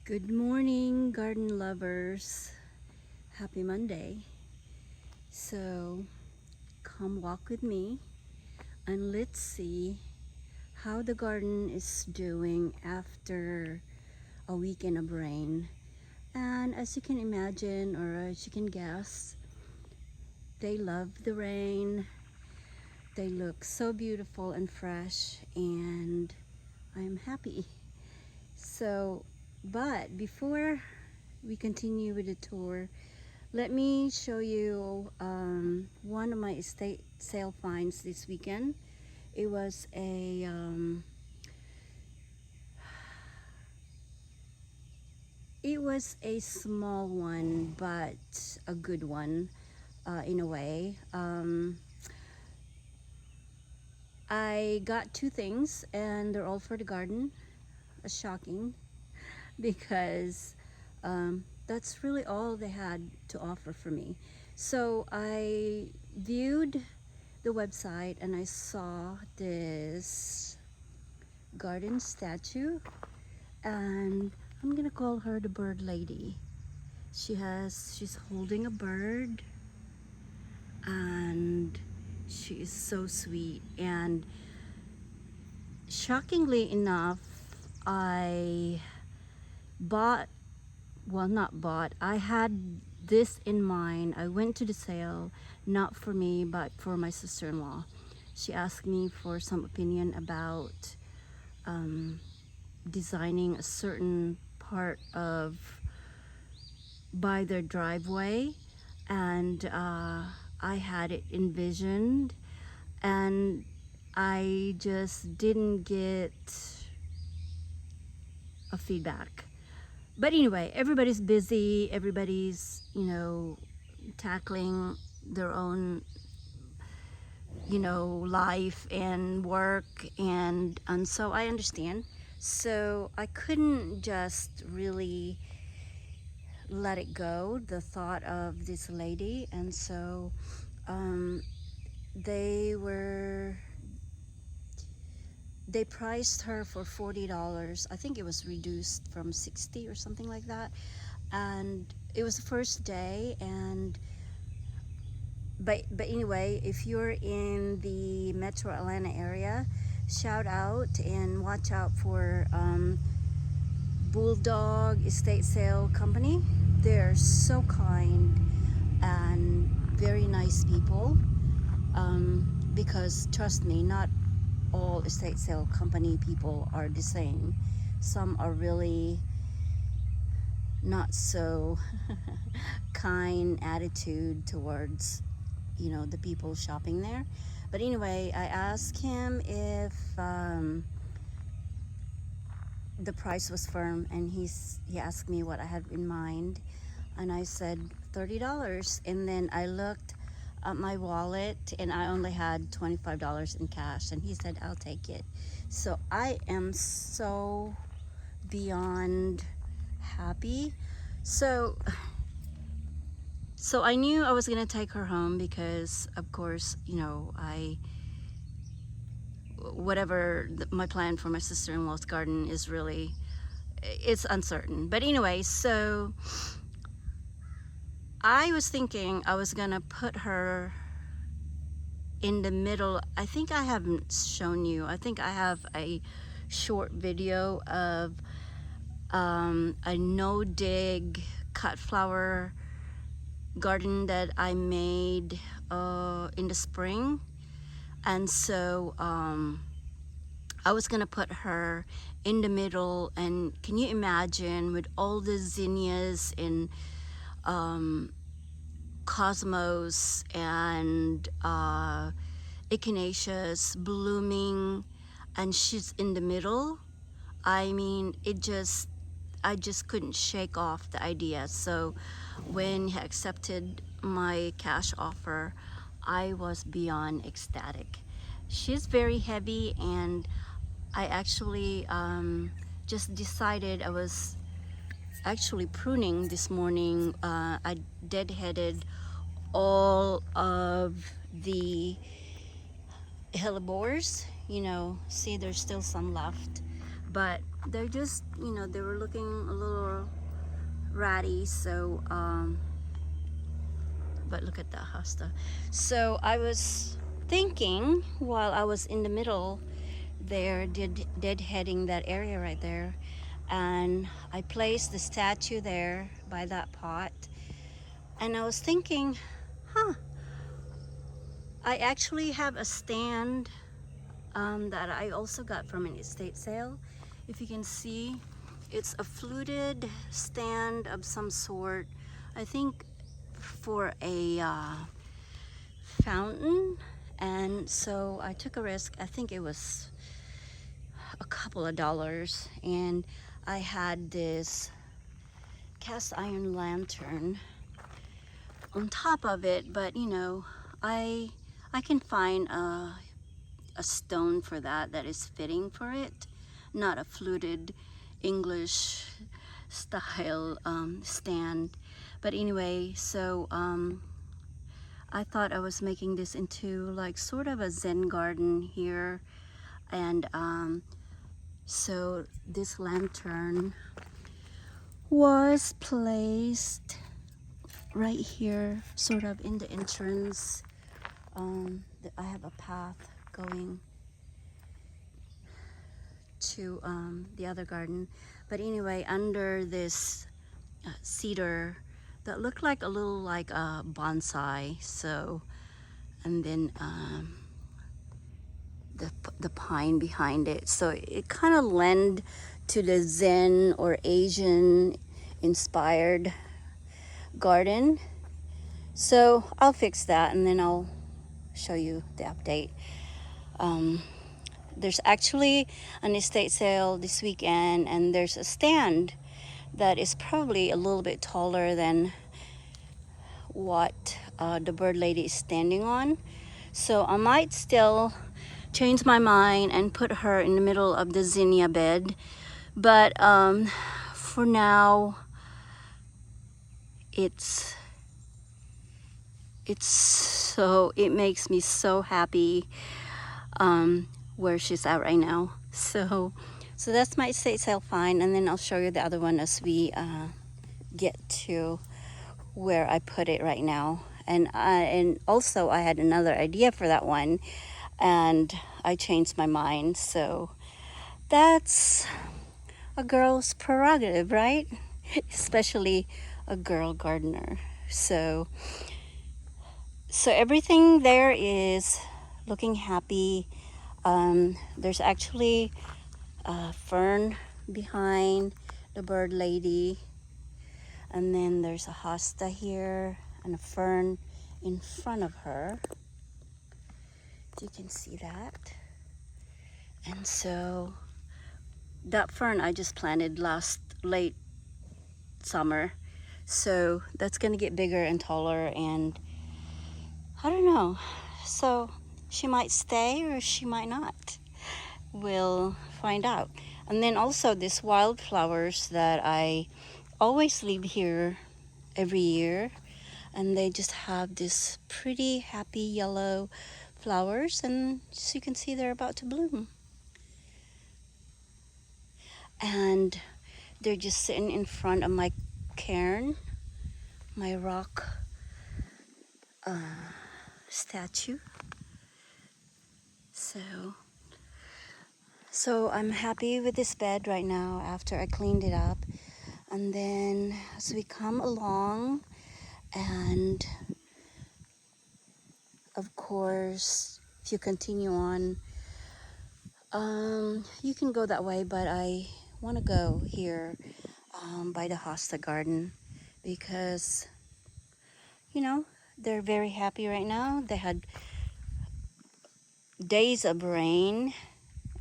Good morning, garden lovers. Happy Monday. So, come walk with me and let's see how the garden is doing after a weekend of rain. And as you can imagine, or as you can guess, they love the rain. They look so beautiful and fresh, and I'm happy. So, but before we continue with the tour, let me show you one of my estate sale finds this weekend. It was a small one, but a good one in a way. I got two things, and they're all for the garden. Shocking, because that's really all they had to offer for me. So I viewed the website and I saw this garden statue, and I'm gonna call her the bird lady. She's holding a bird, and she is so sweet. And shockingly enough, I bought, well, not bought, I had this in mind. I went to the sale not for me but for my sister-in-law. She asked me for some opinion about designing a certain part of by their driveway, and I had it envisioned, and I just didn't get a feedback. But anyway, everybody's busy, everybody's, tackling their own, life and work, and so I understand. So I couldn't just really let it go, the thought of this lady, and so they were they priced her for $40. I think it was reduced from 60 or something like that. And it was the first day, and but anyway, if you're in the Metro Atlanta area, shout out and watch out for Bulldog Estate Sale Company. They're so kind and very nice people, because trust me, not all estate sale company people are the same. Some are really not so kind attitude towards the people shopping there. But anyway, I asked him if the price was firm, and he asked me what I had in mind, and I said $30. And then I looked at my wallet and I only had $25 in cash, and he said I'll take it. So I am so beyond happy. So I knew I was gonna take her home because of course, whatever my plan for my sister-in-law's garden is, really, it's uncertain. But anyway, so I was thinking I was gonna put her in the middle. I think I haven't shown you. I think I have a short video of a no-dig cut flower garden that I made in the spring. And so I was gonna put her in the middle, and can you imagine, with all the zinnias and cosmos and echinaceas blooming, and she's in the middle. I mean, I just couldn't shake off the idea. So when he accepted my cash offer, I was beyond ecstatic. She's very heavy, and I actually just decided, I was actually pruning this morning. I deadheaded all of the hellebores. See, there's still some left, but they're just, you know, they were looking a little ratty. So but look at that hosta. So I was thinking while I was in the middle there, deadheading that area right there, and I placed the statue there by that pot, and I was thinking, huh, I actually have a stand that I also got from an estate sale. If you can see, it's a fluted stand of some sort, I think for a fountain. And so I took a risk. I think it was a couple of dollars, and I had this cast iron lantern on top of it. But you know, I can find a stone for that is fitting for it, not a fluted English style stand. But anyway, so I thought I was making this into like sort of a Zen garden here. And so this lantern was placed right here, sort of in the entrance. I have a path going to the other garden. But anyway, under this cedar that looked like a little like a bonsai. So, and then the pine behind it. So it kind of lend to the Zen or Asian inspired garden. So I'll fix that and then I'll show you the update. There's actually an estate sale this weekend, and there's a stand that is probably a little bit taller than what the bird lady is standing on. So I might still change my mind and put her in the middle of the zinnia bed. But for now, it makes me so happy where she's at right now. So that's my estate sale find, and then I'll show you the other one as we get to where I put it right now. And also I had another idea for that one, and I changed my mind. So that's a girl's prerogative, right? Especially a girl gardener. So everything there is looking happy. There's actually a fern behind the bird lady, and then there's a hosta here and a fern in front of her, if you can see that. And so that fern I just planted late summer, so that's gonna get bigger and taller, and I don't know, so she might stay or she might not. We'll find out. And then also these wildflowers that I always leave here every year, and they just have this pretty happy yellow flowers, and as you can see, they're about to bloom. And they're just sitting in front of my cairn, my rock statue. So I'm happy with this bed right now after I cleaned it up. And then as we come along, and of course if you continue on, you can go that way, but I want to go here by the hosta garden, because you know they're very happy right now. They had days of rain.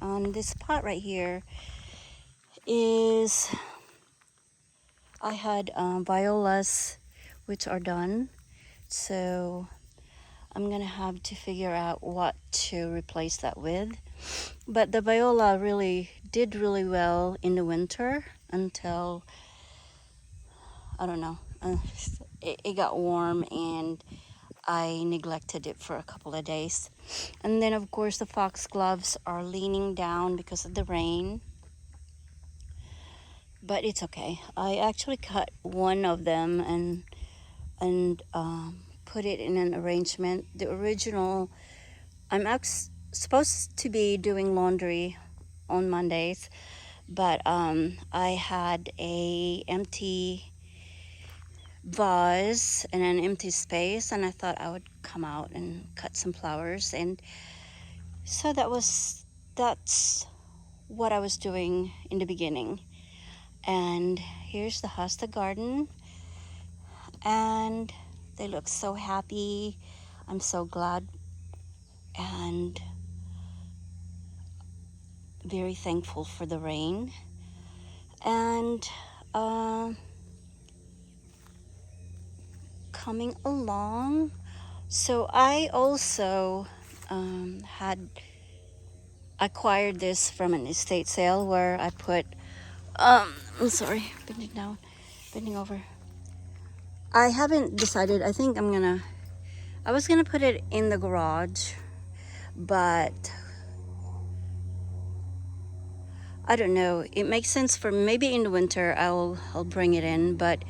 On this spot right here is, I had violas which are done, so I'm gonna have to figure out what to replace that with. But the viola did really well in the winter until, I don't know, it got warm and I neglected it for a couple of days. And then of course the foxgloves are leaning down because of the rain. but it's okay. I actually cut one of them and put it in an arrangement. The original, supposed to be doing laundry on Mondays, but I had a empty vase and an empty space, and I thought I would come out and cut some flowers, and so that's what I was doing in the beginning. And here's the hosta garden, and they look so happy. I'm so glad and very thankful for the rain. And uh, coming along. So I also had acquired this from an estate sale where I put, I'm sorry, bending over. I haven't decided. I think I was gonna put it in the garage, but I don't know. It makes sense for maybe in the winter I'll bring it in, but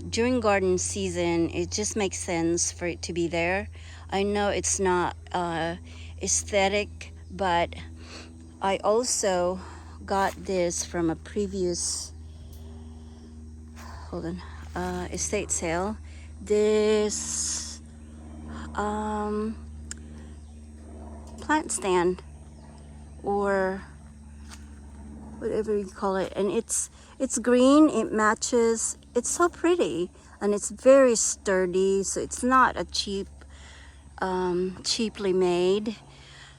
during garden season it just makes sense for it to be there. I know it's not aesthetic, but I also got this from a previous estate sale. This plant stand or whatever you call it, and it's green. It matches. It's so pretty, and it's very sturdy. So it's not a cheaply made.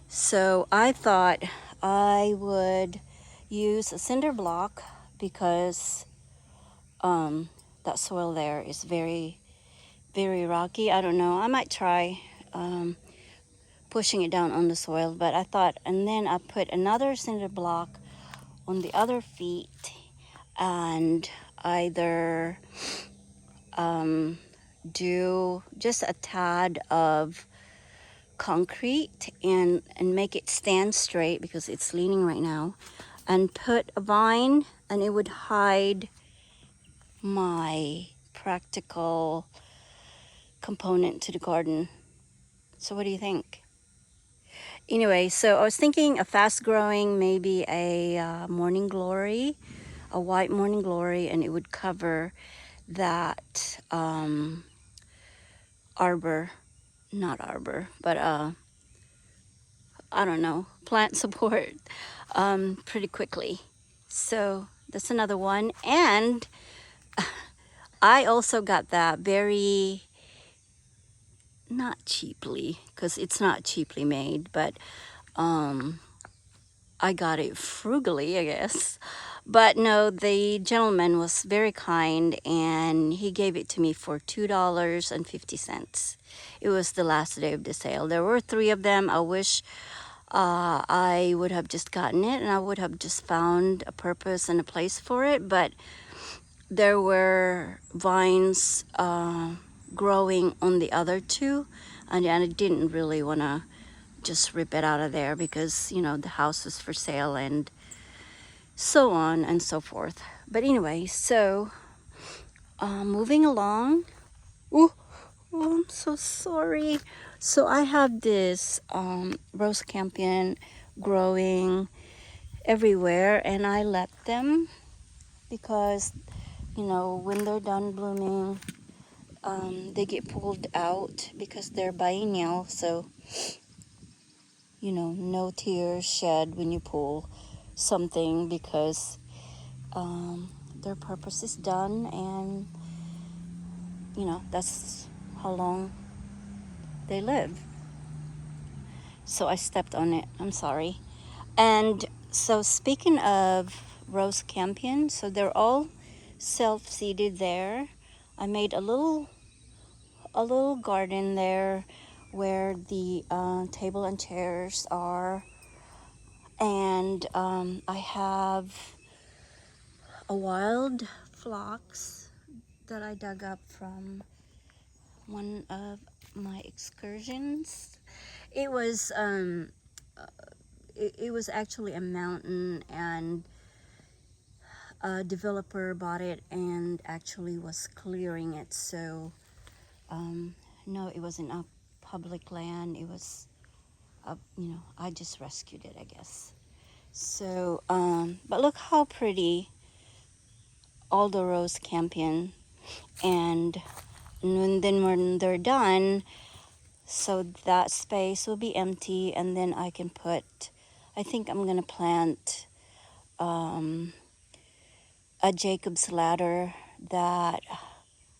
So I thought I would use a cinder block because that soil there is very, very rocky. I don't know. I might try pushing it down on the soil, but I thought, and then I put another cinder block on the other feet and either do just a tad of concrete and make it stand straight because it's leaning right now, and put a vine, and it would hide my practical component to the garden. So what do you think? Anyway, so I was thinking a fast growing, maybe a morning glory, a white morning glory, and it would cover that arbor, not arbor, but I don't know, plant support pretty quickly. So that's another one. And I also got that very, not cheaply, because it's not cheaply made, but I got it frugally, I guess. But no, the gentleman was very kind and he gave it to me for $2.50. It was the last day of the sale. There were 3 of them. I wish I would have just gotten it and I would have just found a purpose and a place for it. But there were vines growing on the other 2, and I didn't really want to just rip it out of there because, you know, the house was for sale and so on and so forth. But anyway, so moving along. Oh, I'm so sorry. So I have this rose campion growing everywhere, and I let them because, you know, when they're done blooming, they get pulled out because they're biennial. So, you know, no tears shed when you pull something because their purpose is done, and you know, that's how long they live. So I stepped on it. I'm sorry. And so speaking of rose campion, so they're all self-seeded there. I made a little garden there where the table and chairs are, and I have a wild phlox that I dug up from one of my excursions. It was it was actually a mountain, and a developer bought it and actually was clearing it. So no, it wasn't a public land. It was I just rescued it, I guess. So but look how pretty all the rose campion. And then when they're done, so that space will be empty, and then I can put, I think I'm gonna plant a Jacob's ladder that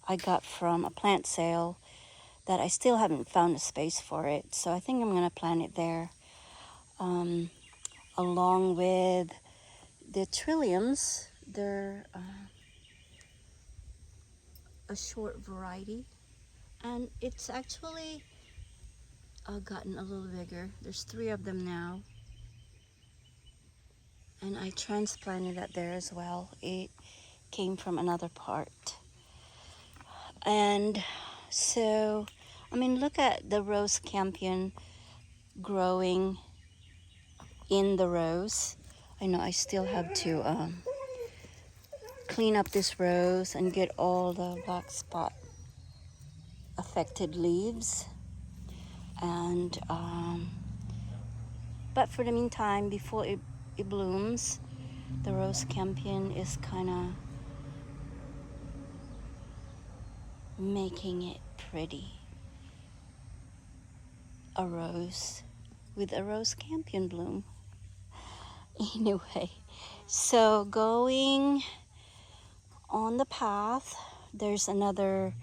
I got from a plant sale that I still haven't found a space for it. So I think I'm gonna plant it there, along with the trilliums. They're a short variety, and it's actually gotten a little bigger. There's 3 of them now, and I transplanted it there as well. It came from another part. And so, I mean, look at the rose campion growing in the rose. I know I still have to clean up this rose and get all the black spot affected leaves. And but for the meantime, before it blooms, the rose campion is kind of making it pretty. A rose with a rose campion bloom. Anyway, so going on the path, there's another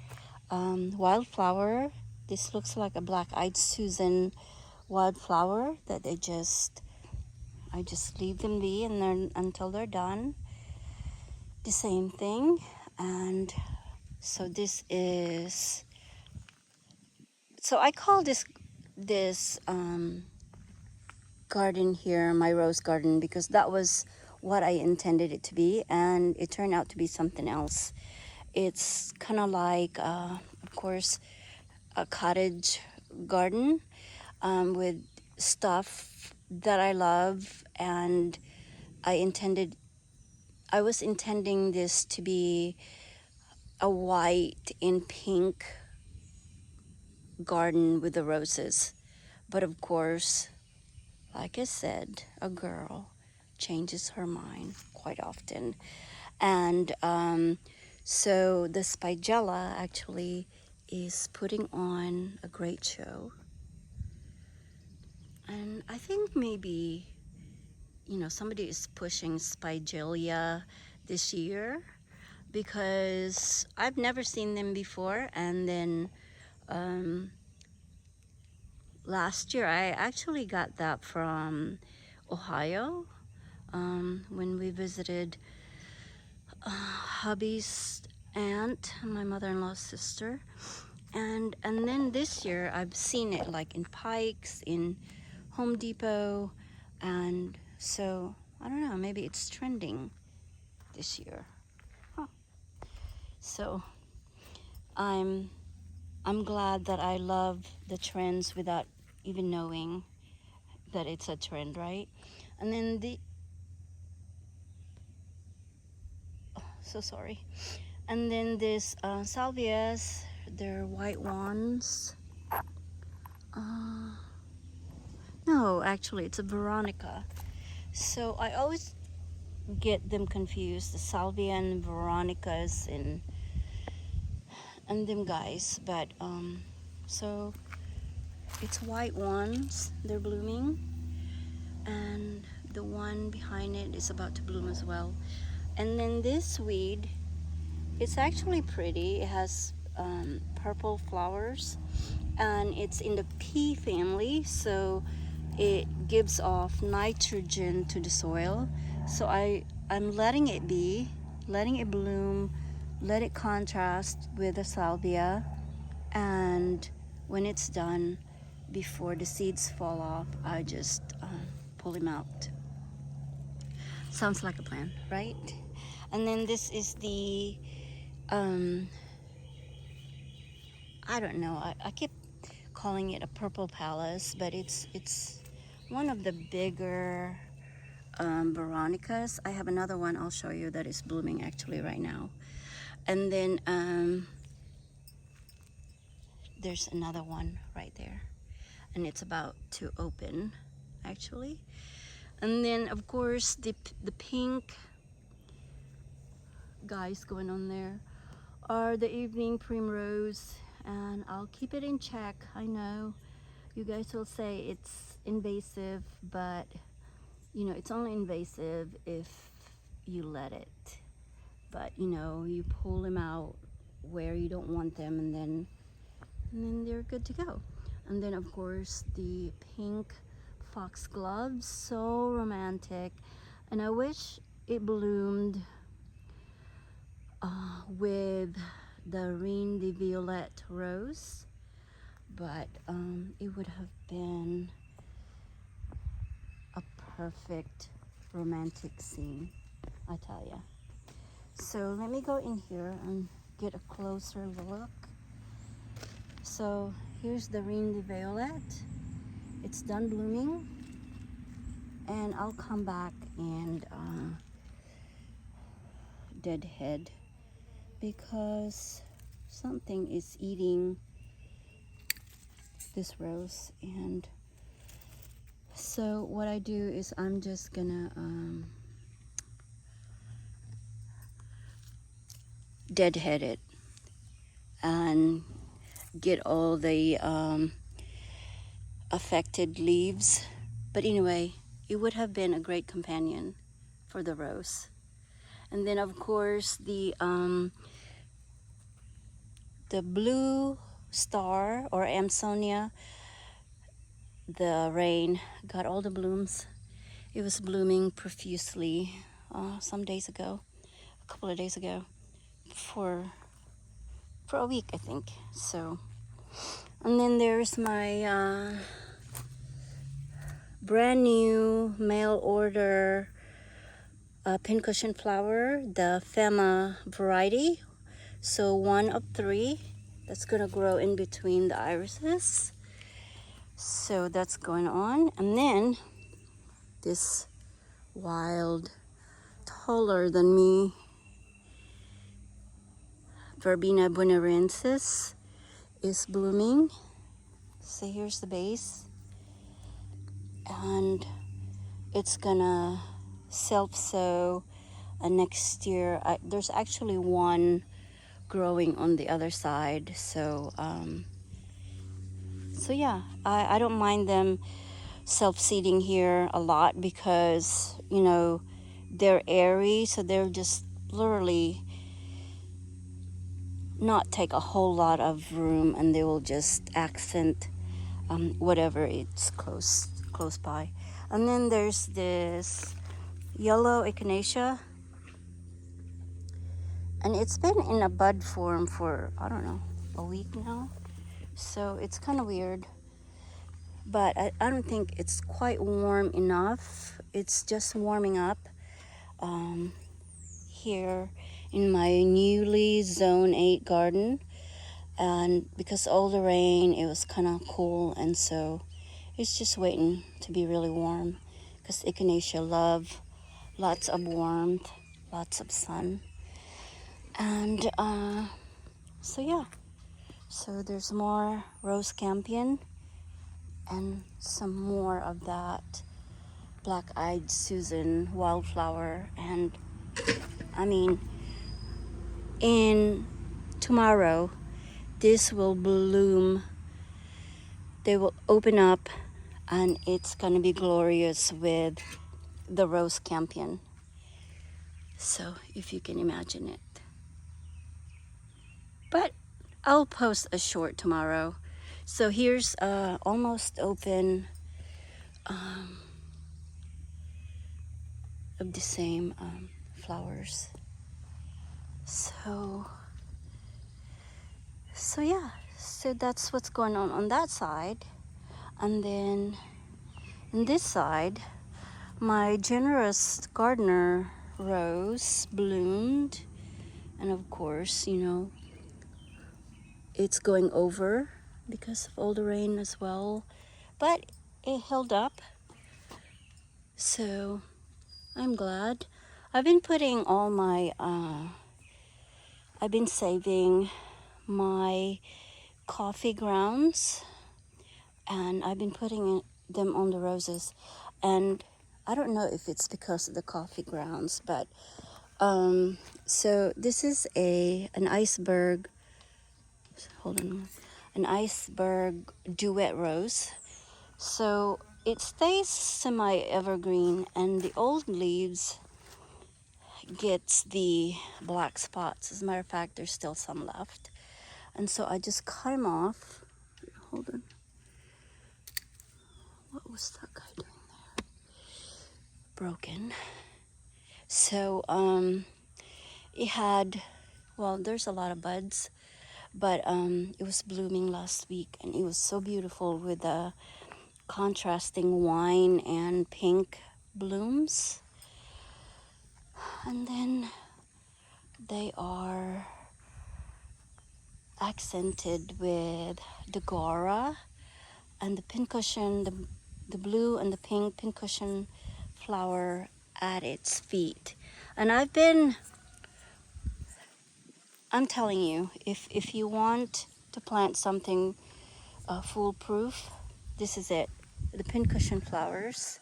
wildflower. This looks like a black-eyed Susan wildflower that I just leave them be and then until they're done. The same thing. And so this is, so I call this garden here my rose garden, because that was what I intended it to be, and it turned out to be something else. It's kind of like of course a cottage garden with stuff that I love, and I was intending this to be a white and pink garden with the roses. But of course, like I said, a girl changes her mind quite often. And so the spigella actually is putting on a great show. And I think maybe, somebody is pushing spigella this year, because I've never seen them before. And then last year I actually got that from Ohio when we visited hubby's aunt, my mother-in-law's sister. And then this year I've seen it like in Pikes, in Home Depot, and so I don't know, maybe it's trending this year. Huh. So I'm glad that I love the trends without even knowing that it's a trend, right? And then so sorry. And then this salvias, they're white ones. No, actually it's a Veronica. So I always get them confused, the salvia and Veronicas and them guys. But so it's white ones, they're blooming, and the one behind it is about to bloom as well. And then this weed, it's actually pretty. It has purple flowers, and it's in the pea family, so it gives off nitrogen to the soil. So I'm letting it be, letting it bloom, let it contrast with the salvia, and when it's done, before the seeds fall off, I just pull them out. Sounds like a plan, right? And then this is the I don't know, I keep calling it a purple palace, but it's one of the bigger Veronicas. I have another one I'll show you that is blooming actually right now. And then there's another one right there, and it's about to open actually. And then of course the pink guys going on there are the evening primrose, and I'll keep it in check. I know you guys will say it's invasive, but you know, it's only invasive if you let it. But you know, you pull them out where you don't want them, and then they're good to go. And then of course the pink foxgloves, so romantic, and I wish it bloomed with the Reine de Violette rose, but it would have been a perfect romantic scene, I tell ya. So let me go in here and get a closer look. So here's the Reine de Violette. It's done blooming, and I'll come back and deadhead because something is eating this rose. And so what I do is I'm just gonna deadhead it and get all the affected leaves. But anyway, it would have been a great companion for the rose. And then of course the blue star or Amsonia, the rain got all the blooms. It was blooming profusely some days ago, a couple of days ago, for a week I think. So, and then there's my brand new mail order pincushion flower, the Fema variety. So 1 of 3 that's gonna grow in between the irises. So that's going on. And then this wild, taller than me Verbena bonaerensis is blooming. So here's the base, and it's gonna self-sow next year. There's actually one growing on the other side. So so yeah, I don't mind them self-seeding here a lot because, you know, they're airy, so they're just literally not take a whole lot of room, and they will just accent whatever it's close by. And then there's this yellow echinacea, and it's been in a bud form for, I don't know, a week now. So it's kind of weird, but I don't think it's quite warm enough. It's just warming up here in my newly Zone 8 garden. And because all the rain, it was kind of cool, and so it's just waiting to be really warm, because echinacea love lots of warmth, lots of sun. And so yeah, so there's more rose campion and some more of that black-eyed Susan wildflower. And I mean, in tomorrow this will bloom, they will open up, and it's gonna be glorious with the rose campion. So if you can imagine it. But I'll post a short tomorrow. So here's almost open of the same flowers. So yeah, so that's what's going on that side. And then on this side, my generous gardener rose bloomed, and of course, you know, it's going over because of all the rain as well, but it held up. So I'm glad. I've been putting all my, I've been saving my coffee grounds, and I've been putting them on the roses. And I don't know if it's because of the coffee grounds, but so this is an iceberg, hold on, an iceberg duet rose. So it stays semi-evergreen, and the old leaves gets the black spots. As a matter of fact, there's still some left. And so I just cut them off. Hold on. What was that guy doing there? Broken. So it had, well, there's a lot of buds, but it was blooming last week, and it was so beautiful with the contrasting wine and pink blooms. And then they are accented with the Gora and the pincushion, the blue and the pink pincushion flower at its feet. And I'm telling you, if you want to plant something foolproof, this is it. The pincushion flowers.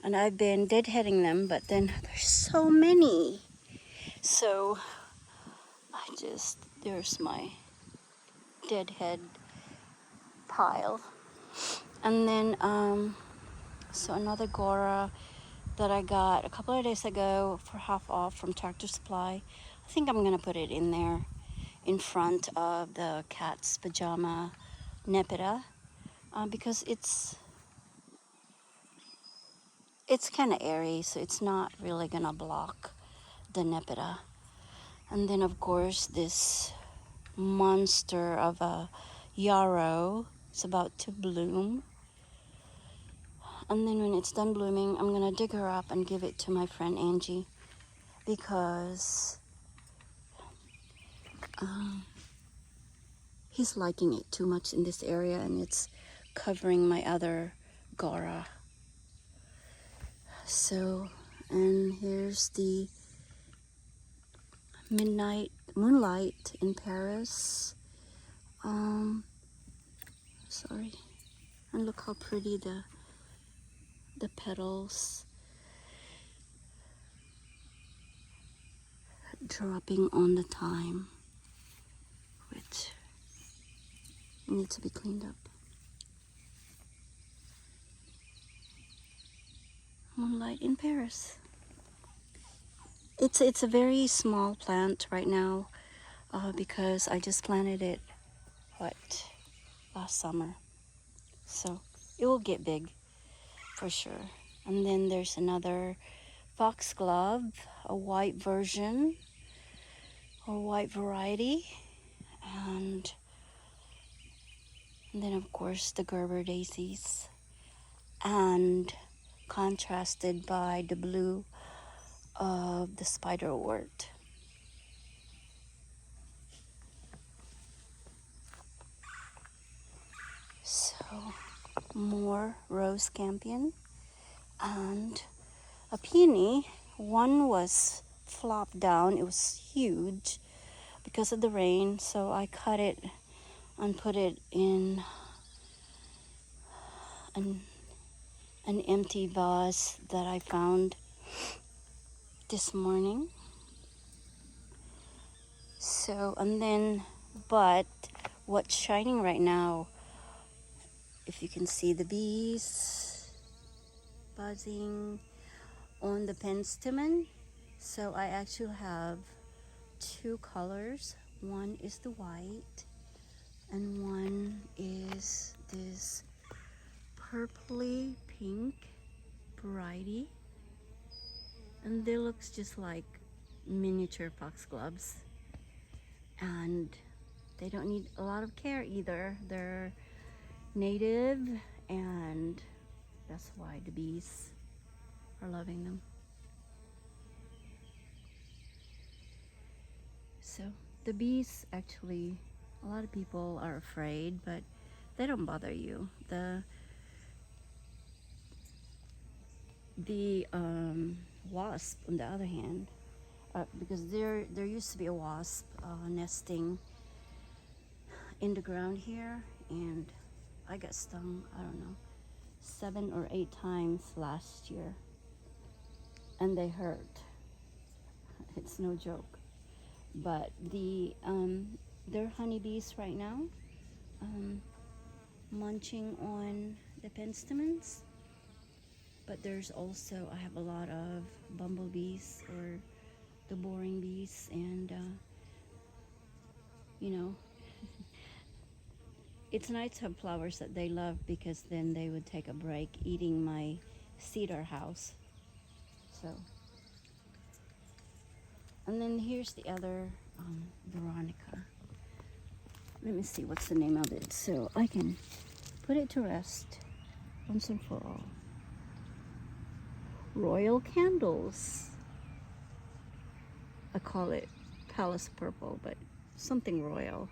And I've been deadheading them, but then there's so many. So there's my deadhead pile. And then, so another Gora that I got a couple of days ago for half off from Tractor Supply. I think I'm gonna put it in there in front of the cat's pajama nepeta, because it's kind of airy, so it's not really gonna block the nepeta. And then of course this monster of a yarrow is about to bloom. And then when it's done blooming, I'm gonna dig her up and give it to my friend Angie, because he's liking it too much in this area, and it's covering my other Gora. So, and here's the moonlight in Paris. Sorry. And look how pretty the petals dropping on the thyme, which needs to be cleaned up. Moonlight in Paris. It's a very small plant right now, because I just planted it last summer, so it will get big for sure. And then there's another foxglove, a white version or white variety, and then of course the Gerber daisies, and contrasted by the blue of the spiderwort. So more rose campion and a peony. One was flopped down. It was huge because of the rain, so I cut it and put it in an empty vase that I found this morning. So, and then, but what's shining right now, if you can see the bees buzzing on the penstemon. So I actually have two colors. One is the white, and one is this purpley pink variety, and they looks just like miniature foxgloves, and they don't need a lot of care either. They're native, and that's why the bees are loving them. So the bees, actually, a lot of people are afraid, but they don't bother you. The wasp on the other hand, because there used to be a wasp nesting in the ground here, and I got stung, I don't know, 7 or 8 times last year, and they hurt. It's no joke. But they're honeybees right now, munching on the penstemons. But there's also, I have a lot of bumblebees, or the boring bees, and you know, it's nice to have flowers that they love, because then they would take a break eating my cedar house. So, and then here's the other Veronica. Let me see what's the name of it, so I can put it to rest once and for all. Royal Candles. I call it Palace Purple, but something royal.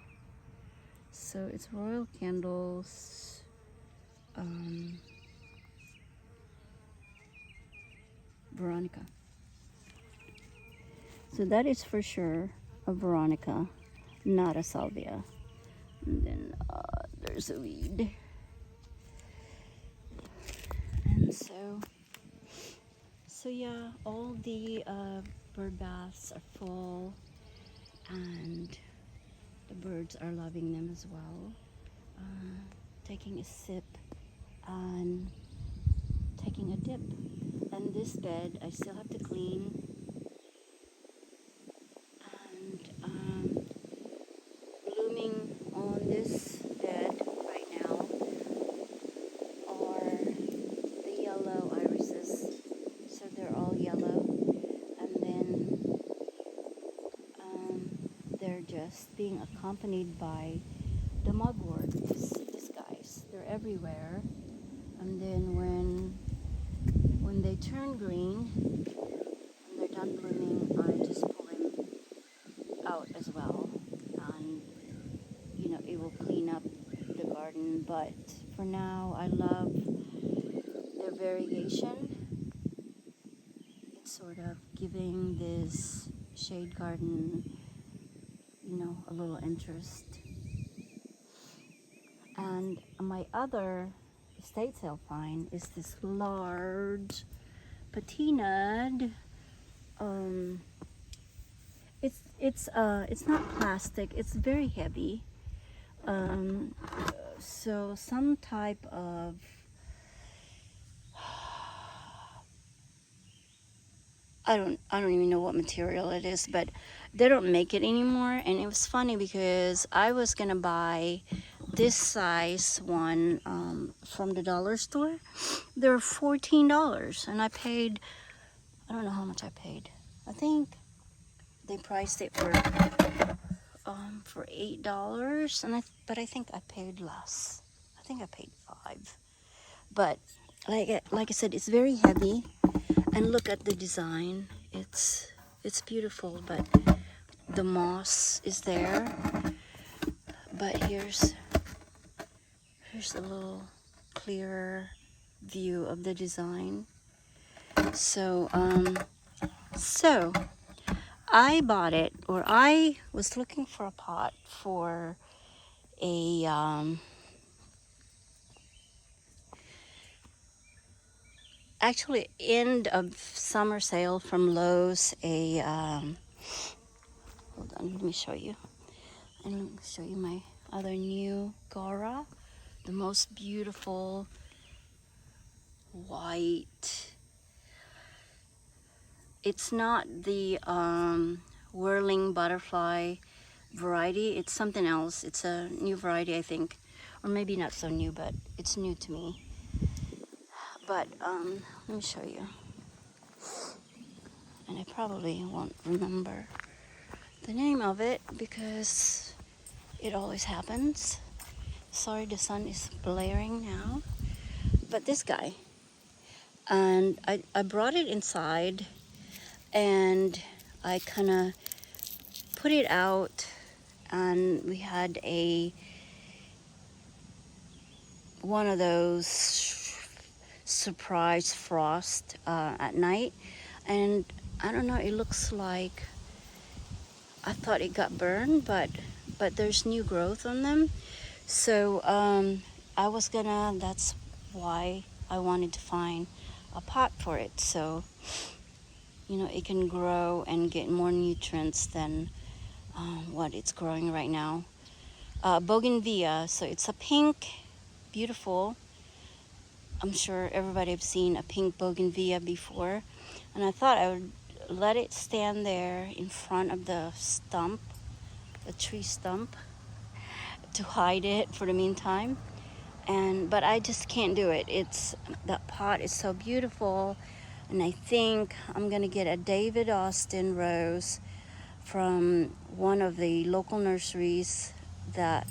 So it's Royal Candles. Veronica. So that is for sure a Veronica, not a salvia. And then there's a weed. And so yeah, all the bird baths are full, and the birds are loving them as well. Taking a sip and taking a dip. And this bed I still have to clean. And blooming on this bed right now are the yellow irises. So they're all yellow. And then they're just being accompanied by the mugwort, these guys. They're everywhere. And then when they turn green and they're done blooming, I just pull them out as well, and it will clean up the garden. But for now, I love their variegation. It's sort of giving this shade garden a little interest. And my other estate sale find is this large patinaed. It's not plastic. It's very heavy. So some type of I don't even know what material it is, but they don't make it anymore. And it was funny because I was gonna buy this size one from the dollar store. They're $14, and I paid, I don't know how much I paid. I think they priced it for $8, and but I think I paid less. I think I paid $5. But like I said, it's very heavy, and look at the design. It's beautiful, but the moss is there. But here's a little clearer view of the design. So I bought it, or I was looking for a pot for a actually end of summer sale from Lowe's. Hold on, let me show you. And let me show you my other new Gora, the most beautiful white. It's not the whirling butterfly variety. It's something else. It's a new variety, I think, or maybe not so new, but it's new to me. But let me show you. And I probably won't remember the name of it because it always happens. Sorry, the sun is blaring now. But this guy, and I brought it inside, and I kind of put it out, and we had one of those surprise frost at night, and I don't know, it looks like, I thought it got burned, but there's new growth on them. So that's why I wanted to find a pot for it, so it can grow and get more nutrients than what it's growing right now. Bougainvillea, so it's a pink, beautiful. I'm sure everybody have seen a pink bougainvillea before, and I thought I would let it stand there in front of the stump, a tree stump, to hide it for the meantime. But I just can't do it. That pot is so beautiful, and I think I'm gonna get a David Austin rose from one of the local nurseries that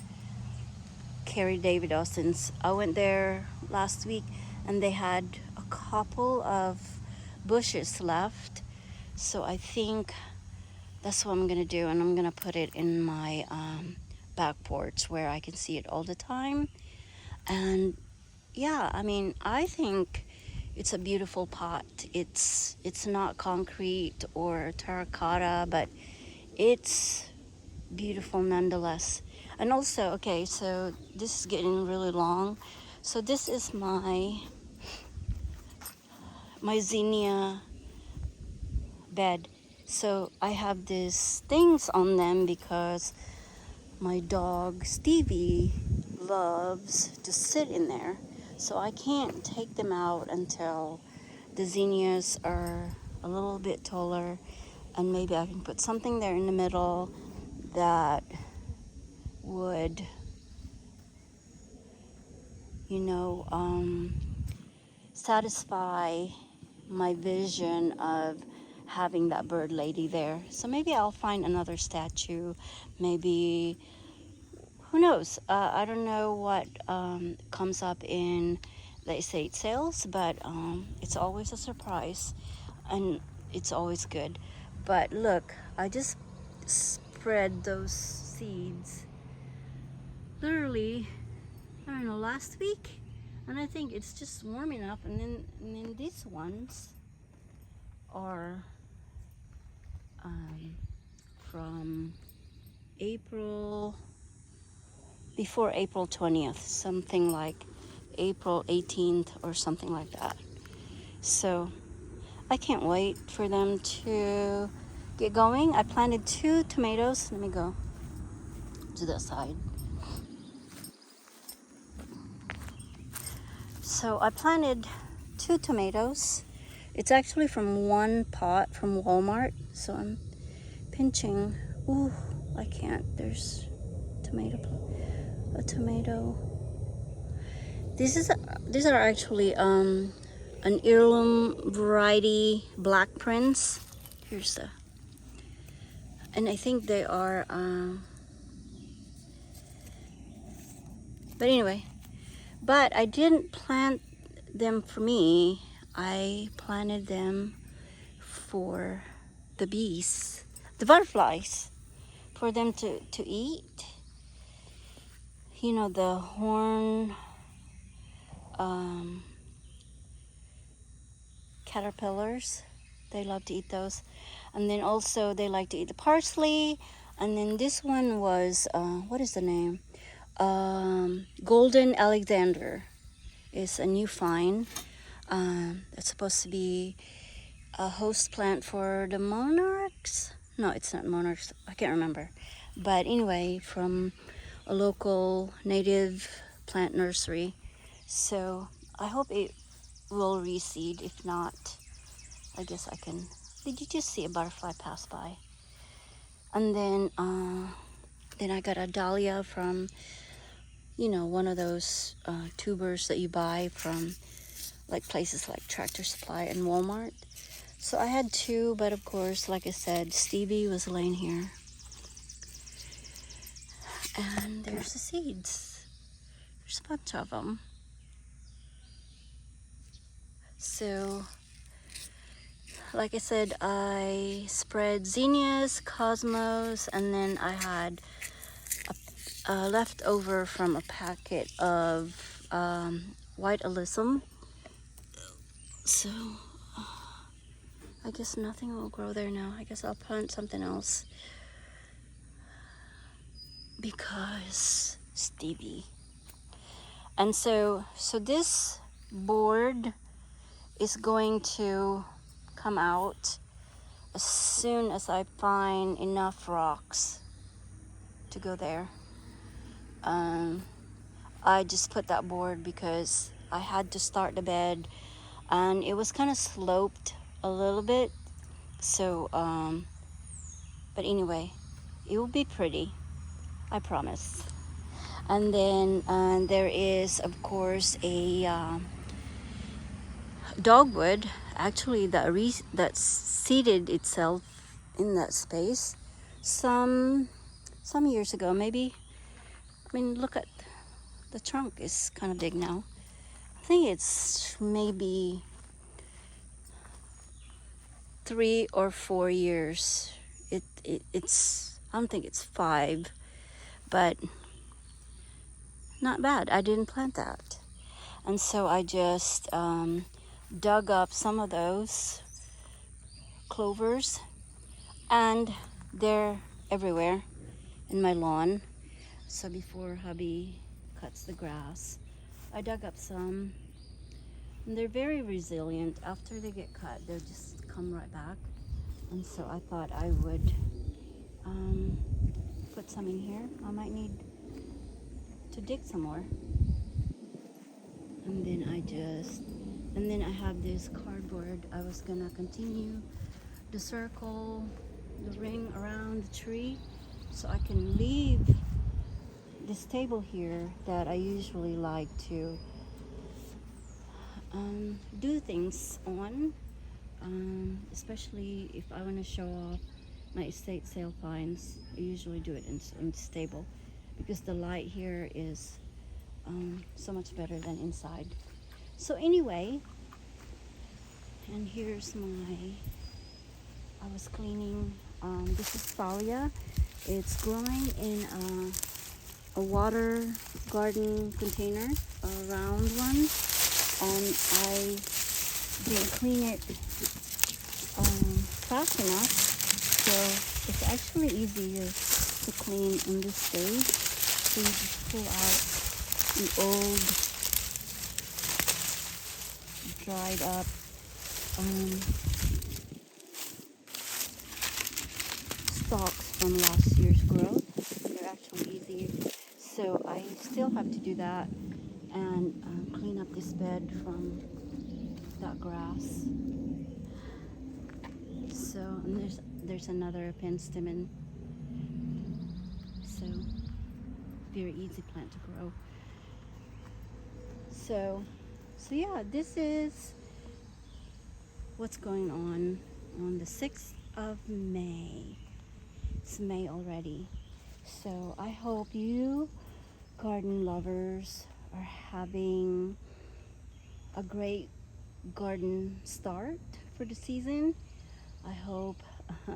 carry David Austins. I went there last week, and they had a couple of bushes left, so I think that's what I'm gonna do, and I'm gonna put it in my back porch where I can see it all the time. And yeah, I mean, I think it's a beautiful pot. It's not concrete or terracotta, but it's beautiful nonetheless. And also, okay, so this is getting really long. So this is my zinnia bed. So I have these things on them because my dog Stevie loves to sit in there. So I can't take them out until the zinnias are a little bit taller, and maybe I can put something there in the middle that would, satisfy my vision of having that bird lady there. So maybe I'll find another statue, maybe, who knows? I don't know what comes up in the estate sales, but it's always a surprise, and it's always good. But look, I just spread those seeds literally, I don't know, last week, and I think it's just warm enough. And then these ones are from April, before April 20th, something like April 18th or something like that. So I can't wait for them to get going. I planted 2 tomatoes. Let me go to the side. So I planted 2 tomatoes. It's actually from one pot from Walmart. So I'm pinching. Ooh, I can't. There's a tomato. These are actually an heirloom variety black prince. And I think they are. But anyway, but I didn't plant them for me. I planted them for the bees, the butterflies, for them to eat. The horn caterpillars, they love to eat those. And then also they like to eat the parsley. And then this one was, what is the name? Golden Alexander is a new find. It's supposed to be a host plant for the monarchs. No, it's not monarchs. I can't remember. But anyway, from a local native plant nursery. So I hope it will reseed. If not, I guess I can. Did you just see a butterfly pass by? And then I got a dahlia from, one of those tubers that you buy from like places like Tractor Supply and Walmart. So I had 2, but of course, like I said, Stevie was laying here. And there's the seeds. There's a bunch of them. So, like I said, I spread zinnias, cosmos, and then I had a leftover from a packet of white alyssum. So, I guess nothing will grow there now. I guess I'll plant something else. Because Stevie. And so this board is going to come out as soon as I find enough rocks to go there. I just put that board because I had to start the bed and it was kind of sloped a little bit. So, but anyway, it will be pretty, I promise. And then there is, of course, a dogwood, actually, that seeded itself in that space some years ago, maybe. I mean, look at the trunk is kind of big now. I think it's maybe 3 or 4 years. It's I don't think it's 5, but not bad. I didn't plant that. And so I just dug up some of those clovers, and they're everywhere in my lawn. So before hubby cuts the grass, I dug up some, and they're very resilient. After they get cut, they'll just come right back. And so I thought I would put some in here. I might need to dig some more. And then I have this cardboard. I was gonna continue the circle, the ring around the tree, so I can leave this table here that I usually like to do things on, especially if I want to show off my estate sale finds. I usually do it in the stable because the light here is so much better than inside. So anyway, and here's I was cleaning, this is thalia. It's growing in a water garden container, a round one, and I didn't clean it fast enough, so it's actually easier to clean in this stage. So you just pull out the old dried up stalks from last year's growth. They're actually easy. So I still have to do that and clean up this bed from that grass. So, and there's another penstemon. So very easy plant to grow. So yeah, this is what's going on the 6th of May. It's May already. So I hope you garden lovers are having a great garden start for the season. I hope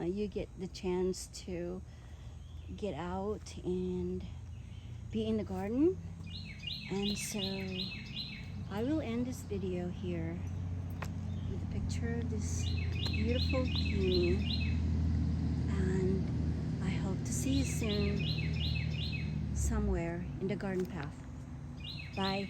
you get the chance to get out and be in the garden. And so I will end this video here with a picture of this beautiful peony, and I hope to see you soon somewhere in the garden path. Bye.